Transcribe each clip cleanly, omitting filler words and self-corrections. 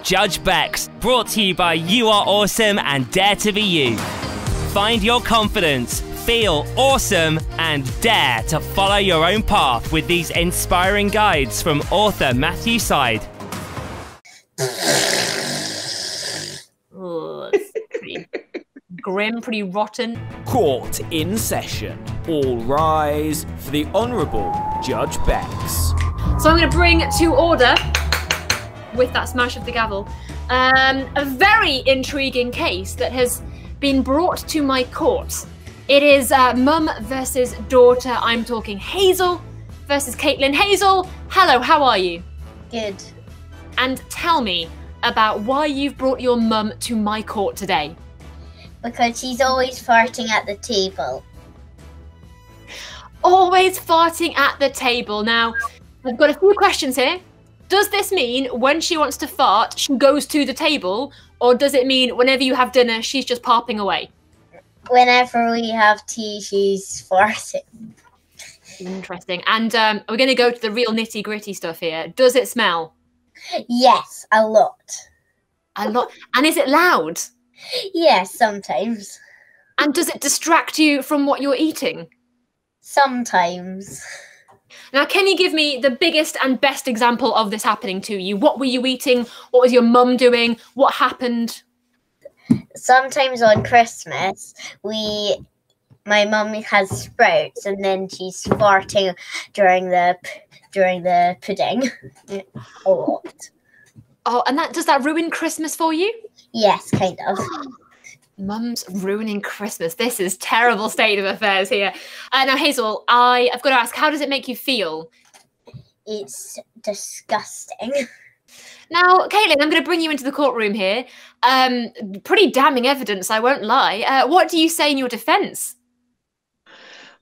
Judge Bex, brought to you by You Are Awesome and Dare to Be You. Find your confidence, feel awesome, and dare to follow your own path with these inspiring guides from author Matthew Side. Oh, that's pretty grim, pretty rotten. Court in session. All rise for the Honourable Judge Bex. So I'm going to bring to order, with that smash of the gavel, a very intriguing case that has been brought to my court. It is mum versus daughter. I'm talking Hazel versus Caitlin. Hazel, hello, how are you? Good. And tell me about why you've brought your mum to my court today. Because she's always farting at the table. Always farting at the table. Now, I've got a few questions here. Does this mean when she wants to fart, she goes to the table? Or does it mean whenever you have dinner, she's just parping away? Whenever we have tea, she's farting. Interesting. And we're going to go to the real nitty-gritty stuff here. Does it smell? Yes, a lot. A lot. And is it loud? Yes, sometimes. And does it distract you from what you're eating? Sometimes. Now, can you give me the biggest and best example of this happening to you? What were you eating? What was your mum doing? What happened? Sometimes on Christmas, my mum has sprouts, and then she's farting during the pudding. A lot. Oh, and does that ruin Christmas for you? Yes, kind of. Mum's ruining Christmas. This is terrible state of affairs here. Now, Hazel, I've got to ask, how does it make you feel? It's disgusting. Now, Caitlin, I'm going to bring you into the courtroom here. Pretty damning evidence, I won't lie. What do you say in your defence?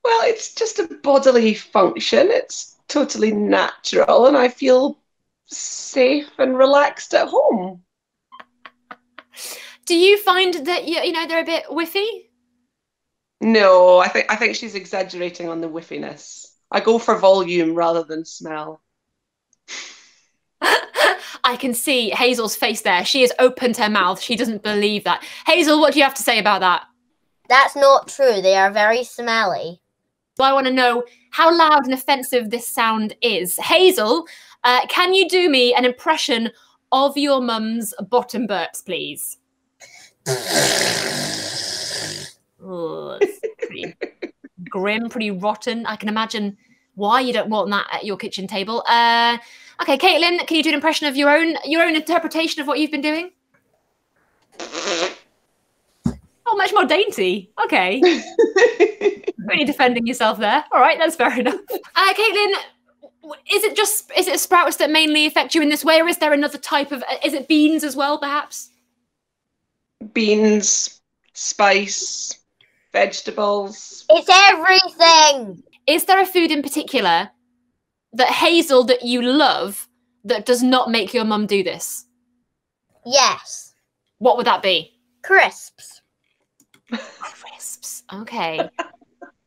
Well, it's just a bodily function. It's totally natural, and I feel safe and relaxed at home. Do you find that they're a bit whiffy? No, I think she's exaggerating on the whiffiness. I go for volume rather than smell. I can see Hazel's face there. She has opened her mouth. She doesn't believe that. Hazel, what do you have to say about that? That's not true. They are very smelly. So I want to know how loud and offensive this sound is. Hazel, can you do me an impression of your mum's bottom burps, please? Oh, it's pretty grim, pretty rotten. I can imagine why you don't want that at your kitchen table. Okay, Caitlin, can you do an impression of your own interpretation of what you've been doing? Oh, much more dainty. Okay. Really defending yourself there. All right, that's fair enough. Caitlin, is it sprouts that mainly affect you in this way, or is there another type of? Is it beans as well, perhaps? Beans, spice, vegetables. It's everything. Is there a food in particular that Hazel that you love that does not make your mum do this? What would that be? Crisps. Crisps. Okay.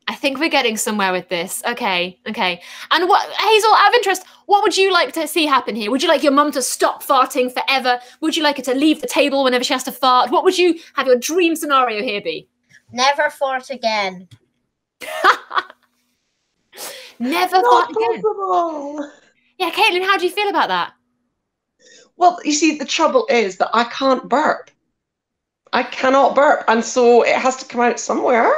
I think we're getting somewhere with this. Okay. And what, Hazel, out of interest, what would you like to see happen here? Would you like your mum to stop farting forever? Would you like her to leave the table whenever she has to fart? What would you have your dream scenario here be? Never fart again. Never fart again. Yeah, Caitlin, how do you feel about that? Well, you see, the trouble is that I can't burp. I cannot burp, and so it has to come out somewhere.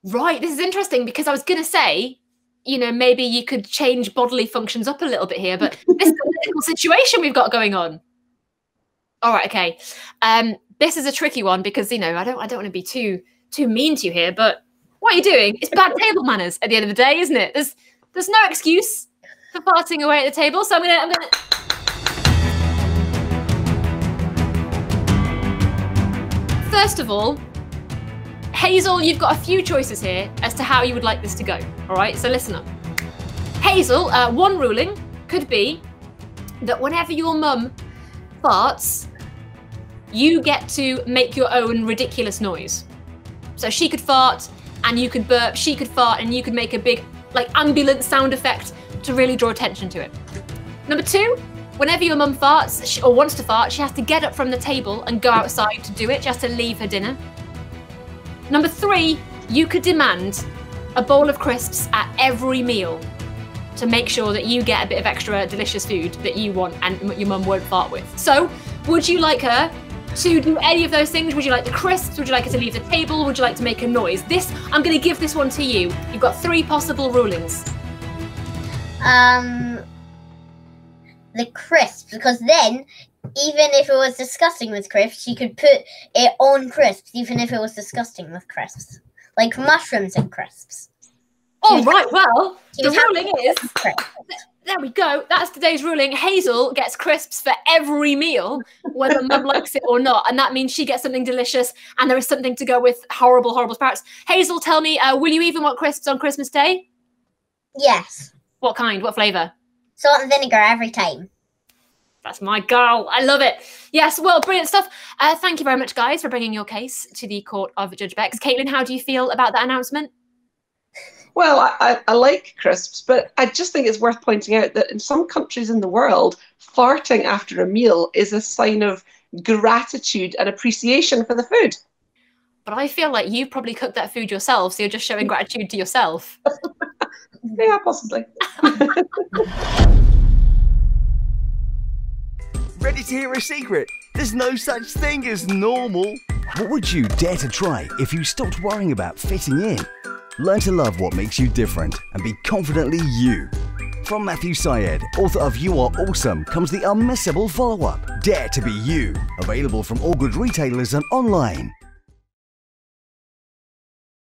Right, this is interesting because I was going to say, maybe you could change bodily functions up a little bit here, but this is a political situation we've got going on. All right, okay. This is a tricky one because, I don't want to be too mean to you here, but what you're doing is bad table manners at the end of the day, isn't it? There's no excuse for farting away at the table, so I'm gonna. First of all, Hazel, you've got a few choices here as to how you would like this to go. All right, so listen up. Hazel, one ruling could be that whenever your mum farts, you get to make your own ridiculous noise. So she could fart and you could burp, she could fart and you could make a big, ambulance sound effect to really draw attention to it. Number two, whenever your mum farts or wants to fart, she has to get up from the table and go outside to do it. She has to leave her dinner. Number 3, you could demand a bowl of crisps at every meal to make sure that you get a bit of extra delicious food that you want and your mum won't fart with. So, would you like her to do any of those things? Would you like the crisps? Would you like her to leave the table? Would you like to make a noise? I'm going to give this one to you. You've got 3 possible rulings. The crisps, because then, even if it was disgusting with crisps, she could put it on crisps, even if it was disgusting with crisps. Like mushrooms and crisps. All right, well, the ruling is... There we go. That's today's ruling. Hazel gets crisps for every meal, whether mum likes it or not. And that means she gets something delicious and there is something to go with horrible, horrible sprouts. Hazel, tell me, will you even want crisps on Christmas Day? Yes. What kind? What flavour? Salt and vinegar every time. That's my girl. I love it. Yes, well, brilliant stuff. Thank you very much, guys, for bringing your case to the court of Judge Bex. Caitlin, how do you feel about that announcement? Well, I like crisps, but I just think it's worth pointing out that in some countries in the world, farting after a meal is a sign of gratitude and appreciation for the food. But I feel like you probably cooked that food yourself, so you're just showing gratitude to yourself. Yeah, possibly. Ready to hear a secret? There's no such thing as normal. What would you dare to try if you stopped worrying about fitting in? Learn to love what makes you different and be confidently you. From Matthew Syed, author of You Are Awesome, comes the unmissable follow-up, Dare to Be You. Available from all good retailers and online.